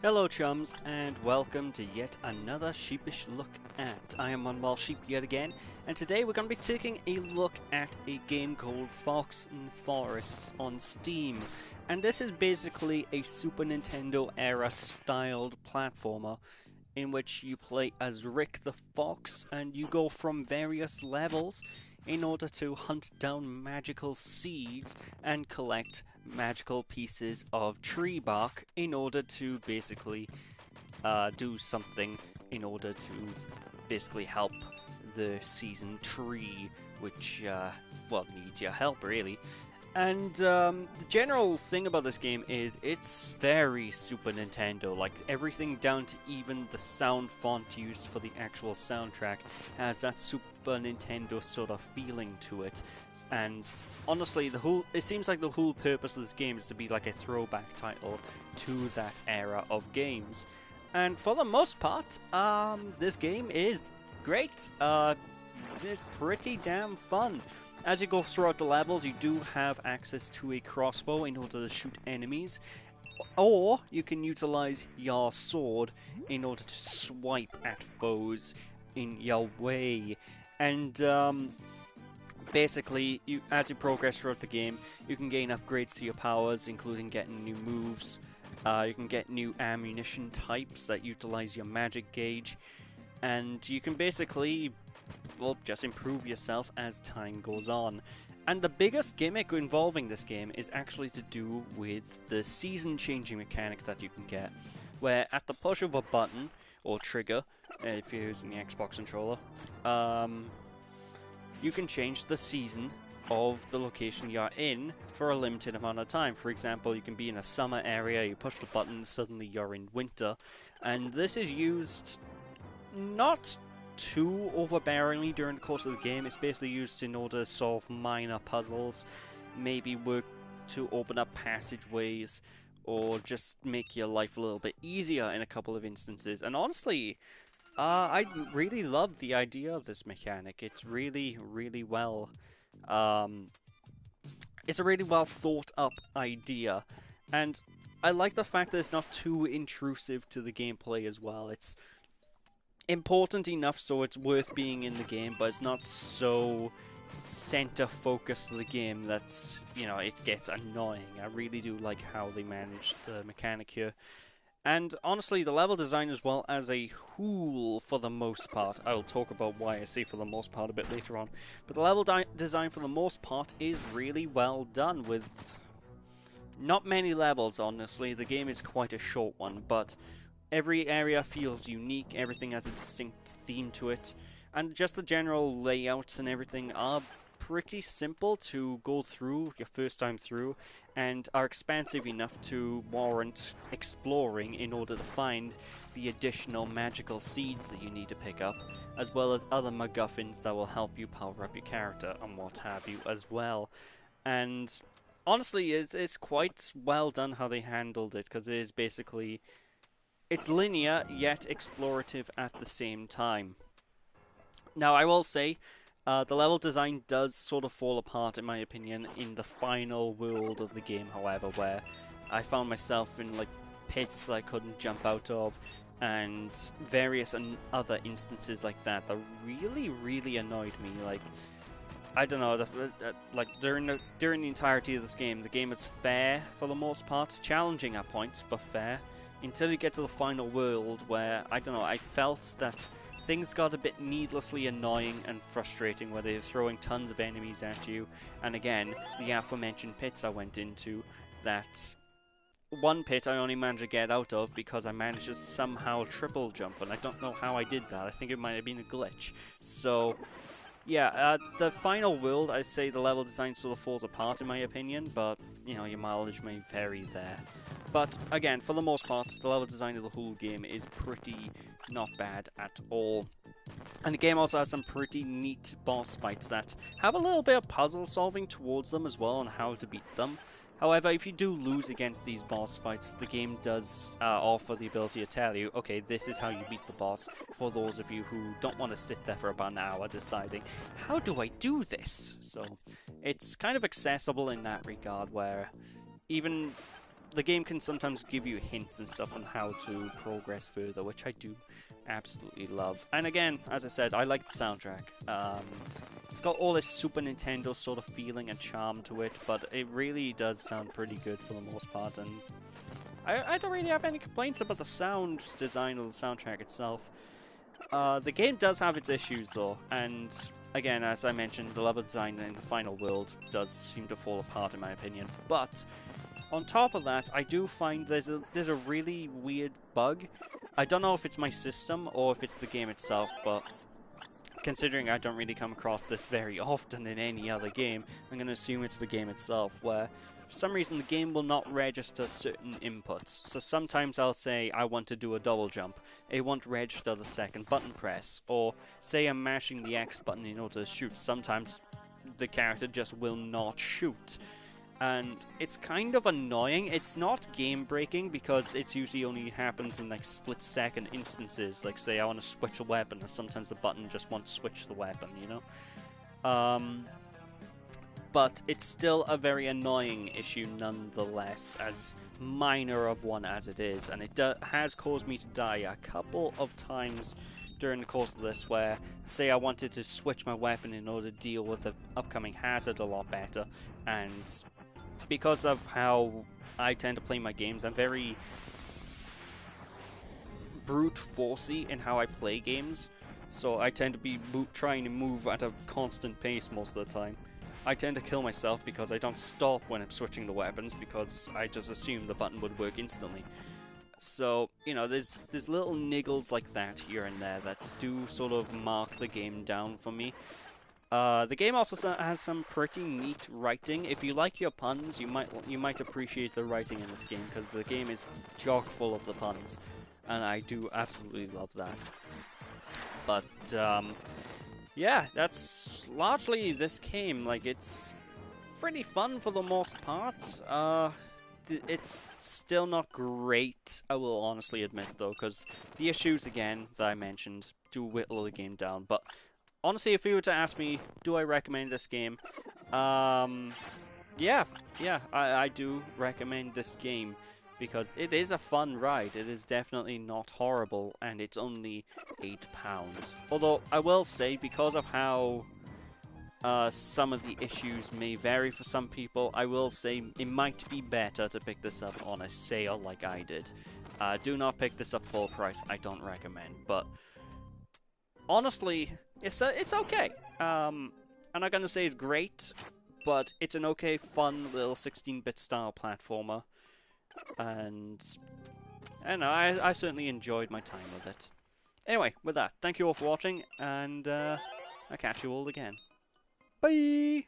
Hello chums, and welcome to yet another Sheepish look at. I am Unwell Sheep yet again, and today we're going to be taking a look at a game called Fox and Forests on Steam. And this is basically a Super Nintendo era styled platformer in which you play as Rick the Fox and you go from various levels in order to hunt down magical seeds and collect magical pieces of tree bark in order to basically do something in order to basically help the season tree, which, well, needs your help, really. And the general thing about this game is it's very Super Nintendo, like everything down to even the sound font used for the actual soundtrack has that Super Nintendo sort of feeling to it. And honestly, it seems like the whole purpose of this game is to be like a throwback title to that era of games. And for the most part, this game is great. It's pretty damn fun. As you go throughout the levels, you do have access to a crossbow in order to shoot enemies, or you can utilize your sword in order to swipe at foes in your way. And basically, as you progress throughout the game, you can gain upgrades to your powers, including getting new moves. You can get new ammunition types that utilize your magic gauge, and you can basically, well, just improve yourself as time goes on. And the biggest gimmick involving this game is actually to do with the season changing mechanic that you can get, where at the push of a button or trigger, if you're using the Xbox controller, you can change the season of the location you're in for a limited amount of time. For example, you can be in a summer area, you push the button, suddenly you're in winter, and this is used not too overbearingly during the course of the game. It's basically used in order to solve minor puzzles, maybe work to open up passageways, or just make your life a little bit easier in a couple of instances. And honestly, I really love the idea of this mechanic. It's really, really well, it's a really well thought up idea, and I like the fact that it's not too intrusive to the gameplay as well. It's important enough so it's worth being in the game, but it's not so center focused to the game that's, you know, it gets annoying. I really do like how they managed the mechanic here. And honestly, the level design as well as a whole, for the most part, I'll talk about why I say for the most part a bit later on, but the level design for the most part is really well done, with not many levels, honestly. The game is quite a short one, but every area feels unique, everything has a distinct theme to it, and just the general layouts and everything are pretty simple to go through your first time through, and are expansive enough to warrant exploring in order to find the additional magical seeds that you need to pick up, as well as other MacGuffins that will help you power up your character and what have you as well. And honestly, it's quite well done how they handled it, because it is basically, it's linear, yet explorative at the same time. Now, I will say, the level design does sort of fall apart, in my opinion, in the final world of the game, however, where I found myself in, like, pits that I couldn't jump out of, and various other instances like that that really, really annoyed me. Like, I don't know, like, during the entirety of this game, the game is fair for the most part, challenging at points, but fair, until you get to the final world where, I don't know, I felt that things got a bit needlessly annoying and frustrating, where they're throwing tons of enemies at you. And again, the aforementioned pits I went into, that one pit I only managed to get out of because I managed to somehow triple jump, and I don't know how I did that. I think it might have been a glitch. So yeah, the final world, I say the level design sort of falls apart in my opinion, but, you know, your mileage may vary there. But again, for the most part, the level design of the whole game is pretty not bad at all. And the game also has some pretty neat boss fights that have a little bit of puzzle solving towards them as well on how to beat them. However, if you do lose against these boss fights, the game does offer the ability to tell you, okay, this is how you beat the boss, for those of you who don't want to sit there for about an hour deciding, how do I do this? So it's kind of accessible in that regard, where even the game can sometimes give you hints and stuff on how to progress further, which I do absolutely love. And again, as I said, I like the soundtrack. It's got all this Super Nintendo sort of feeling and charm to it, but it really does sound pretty good for the most part, and I don't really have any complaints about the sound design of the soundtrack itself. The game does have its issues though, and again, as I mentioned, the level design in the final world does seem to fall apart in my opinion, but on top of that, I do find there's a really weird bug. I don't know if it's my system or if it's the game itself, but considering I don't really come across this very often in any other game, I'm going to assume it's the game itself, where for some reason the game will not register certain inputs. So sometimes I'll say I want to do a double jump, it won't register the second button press, or say I'm mashing the X button in order to shoot, sometimes the character just will not shoot. And it's kind of annoying. It's not game breaking because it's usually only happens in like split second instances, like say I want to switch a weapon, or sometimes the button just won't switch the weapon, you know? But it's still a very annoying issue nonetheless, as minor of one as it is, and it has caused me to die a couple of times during the course of this, where say I wanted to switch my weapon in order to deal with the upcoming hazard a lot better, and because of how I tend to play my games, I'm very brute forcey in how I play games, so I tend to be trying to move at a constant pace most of the time. I tend to kill myself because I don't stop when I'm switching the weapons, because I just assume the button would work instantly. So, you know, there's little niggles like that here and there that do sort of mark the game down for me. The game also has some pretty neat writing. If you like your puns, you might appreciate the writing in this game, because the game is chock full of the puns, and I do absolutely love that. But yeah, that's largely this game. Like, it's pretty fun for the most part. It's still not great, I will honestly admit, though, because the issues, again, that I mentioned, do whittle the game down. But honestly, if you were to ask me, do I recommend this game? Yeah, I do recommend this game, because it is a fun ride. It is definitely not horrible, and it's only £8. Although, I will say, because of how some of the issues may vary for some people, I will say it might be better to pick this up on a sale like I did. Do not pick this up full price, I don't recommend, but honestly, it's okay. I'm not gonna say it's great, but it's an okay, fun little 16-bit style platformer, and I don't know, I certainly enjoyed my time with it. Anyway, with that, thank you all for watching, and I'll catch you all again. Bye!